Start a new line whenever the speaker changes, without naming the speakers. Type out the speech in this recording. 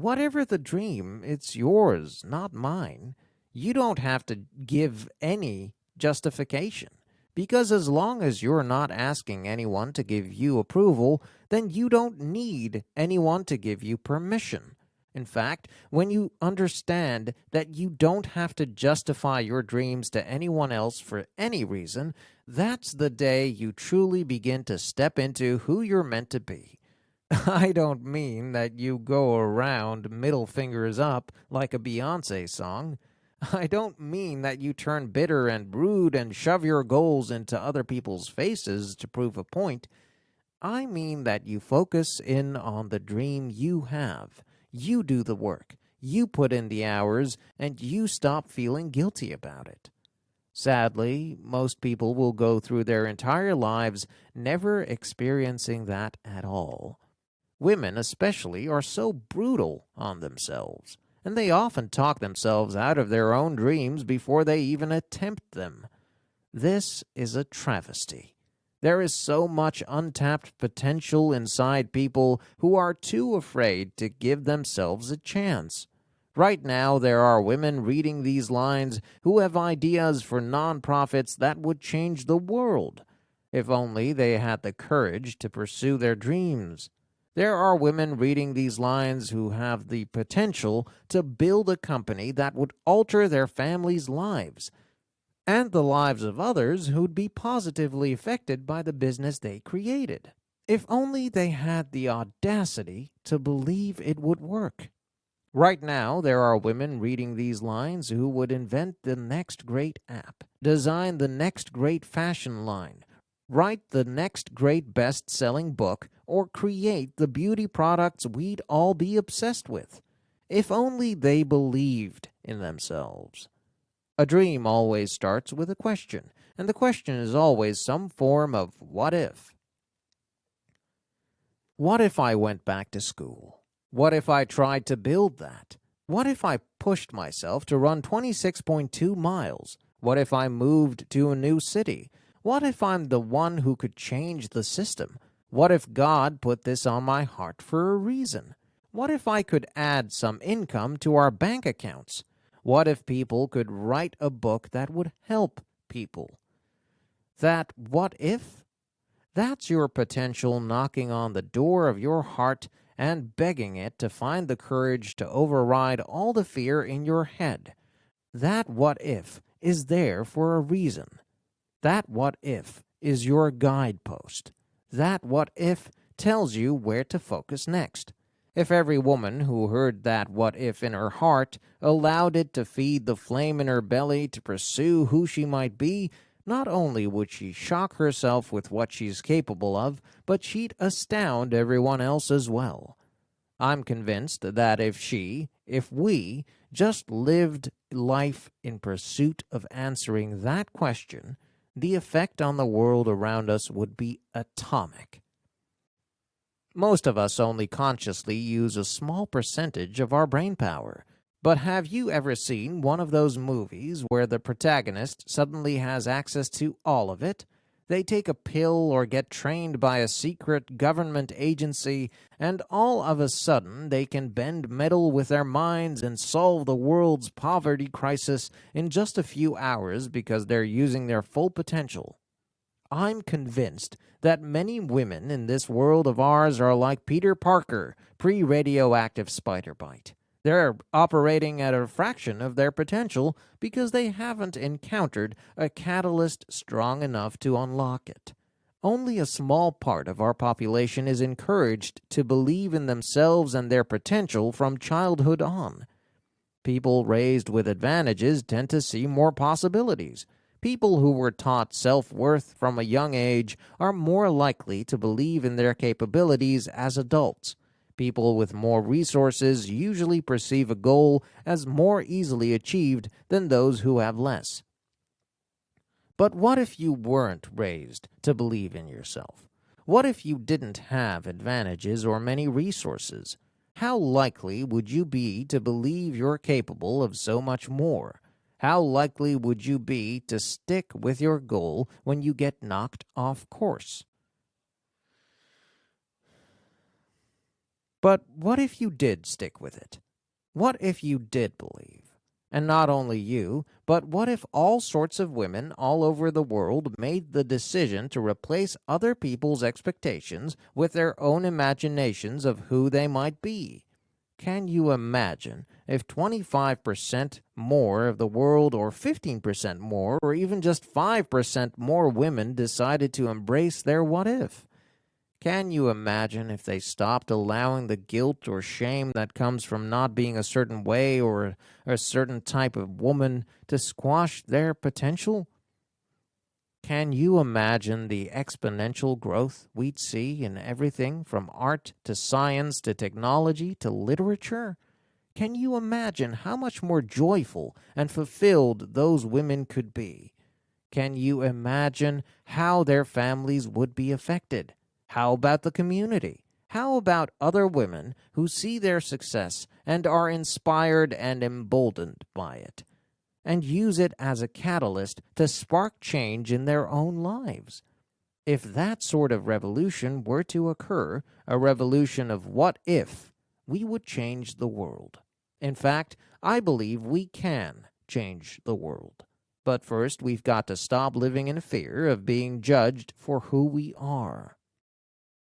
Whatever the dream, it's yours, not mine. You don't have to give any justification, because as long as you're not asking anyone to give you approval, then you don't need anyone to give you permission. In fact, when you understand that you don't have to justify your dreams to anyone else for any reason, that's the day you truly begin to step into who you're meant to be. I don't mean that you go around middle fingers up like a Beyoncé song. I don't mean that you turn bitter and rude and shove your goals into other people's faces to prove a point. I mean that you focus in on the dream you have. You do the work, you put in the hours, and you stop feeling guilty about it. Sadly, most people will go through their entire lives never experiencing that at all. Women especially are so brutal on themselves, and they often talk themselves out of their own dreams before they even attempt them. This is a travesty. There is so much untapped potential inside people who are too afraid to give themselves a chance. Right now, there are women reading these lines who have ideas for nonprofits that would change the world, if only they had the courage to pursue their dreams. There are women reading these lines who have the potential to build a company that would alter their families' lives, and the lives of others who'd be positively affected by the business they created, if only they had the audacity to believe it would work. Right now, there are women reading these lines who would invent the next great app, design the next great fashion line, write the next great best-selling book, or create the beauty products we'd all be obsessed with, if only they believed in themselves. A dream always starts with a question, and the question is always some form of what if. What if I went back to school? What if I tried to build that? What if I pushed myself to run 26.2 miles? What if I moved to a new city? What if I'm the one who could change the system? What if God put this on my heart for a reason? What if I could add some income to our bank accounts? What if people could write a book that would help people? That what if? That's your potential knocking on the door of your heart and begging it to find the courage to override all the fear in your head. That what if is there for a reason. That what if is your guidepost. That what if tells you where to focus next. If every woman who heard that what if in her heart allowed it to feed the flame in her belly to pursue who she might be, not only would she shock herself with what she's capable of, but she'd astound everyone else as well. I'm convinced that if we just lived life in pursuit of answering that question, the effect on the world around us would be atomic. Most of us only consciously use a small percentage of our brain power. But have you ever seen one of those movies where the protagonist suddenly has access to all of it? They take a pill or get trained by a secret government agency, and all of a sudden they can bend metal with their minds and solve the world's poverty crisis in just a few hours because they're using their full potential. I'm convinced that many women in this world of ours are like Peter Parker, pre-radioactive spider bite. They're operating at a fraction of their potential because they haven't encountered a catalyst strong enough to unlock it. Only a small part of our population is encouraged to believe in themselves and their potential from childhood on. People raised with advantages tend to see more possibilities. People who were taught self-worth from a young age are more likely to believe in their capabilities as adults. People with more resources usually perceive a goal as more easily achieved than those who have less. But what if you weren't raised to believe in yourself? What if you didn't have advantages or many resources? How likely would you be to believe you're capable of so much more? How likely would you be to stick with your goal when you get knocked off course? But what if you did stick with it? What if you did believe? And not only you, but what if all sorts of women all over the world made the decision to replace other people's expectations with their own imaginations of who they might be? Can you imagine if 25% more of the world, or 15% more, or even just 5% more women decided to embrace their what if? Can you imagine if they stopped allowing the guilt or shame that comes from not being a certain way or a certain type of woman to squash their potential? Can you imagine the exponential growth we'd see in everything from art to science to technology to literature? Can you imagine how much more joyful and fulfilled those women could be? Can you imagine how their families would be affected? How about the community? How about other women who see their success and are inspired and emboldened by it, and use it as a catalyst to spark change in their own lives? If that sort of revolution were to occur, a revolution of what if, we would change the world. In fact, I believe we can change the world. But first, we've got to stop living in fear of being judged for who we are.